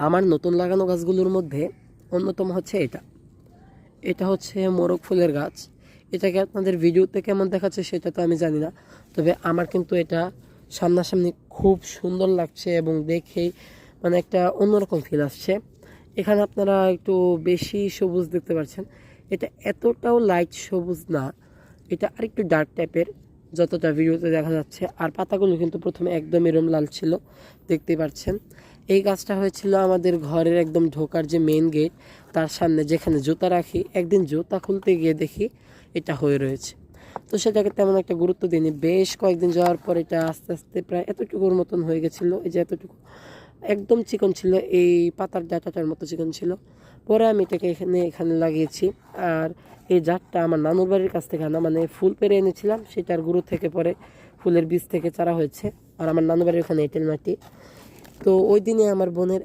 আমার নতুন লাগানো গাছগুলোর মধ্যে অন্যতম হচ্ছে এটা। এটা হচ্ছে মোরগ ফুলের গাছ। এটাকে আপনাদের ভিডিওতে কেমন দেখাচ্ছে সেটা তো আমি জানি না, তবে আমার কিন্তু এটা সামনাসামনি খুব সুন্দর লাগছে এবং দেখেই মানে একটা অন্যরকম ফিল আসছে। এখানে আপনারা একটু বেশি সবুজ দেখতে পাচ্ছেন, এটা এতটাও লাইট সবুজ না, এটা আরেকটু ডার্ক টাইপের যতটা ভিডিওতে দেখা যাচ্ছে। আর পাতাগুলো কিন্তু প্রথমে একদম এরম লাল ছিল, দেখতে পাচ্ছেন। এই গাছটা হয়েছিল আমাদের ঘরের একদম ঢোকার যে মেইন গেট তার সামনে, যেখানে জুতা রাখি। একদিন জুতা খুলতে গিয়ে দেখি এটা হয়ে রয়েছে, তো সেটাকে তেমন একটা গুরুত্ব দিইনি। বেশ কয়েকদিন যাওয়ার পর এটা আস্তে আস্তে প্রায় এতটুকুর মতন হয়ে গেছিলো, এই যে এতটুকু একদম চিকন ছিল, এই পাতার ডাঁটাটার মতো চিকন ছিল। পরে আমি এটাকে এখানে লাগিয়েছি। আর এই জাতটা আমার নানুর বাড়ির কাছ থেকে আনা, মানে ফুল পেরে এনেছিলাম, সেটার গুঁড়ো থেকে পরে ফুলের বীজ থেকে চারা হয়েছে। আর আমার নানু বাড়ির ওখানে এঁটেল মাটি। তো ওই দিনে আমার বোনের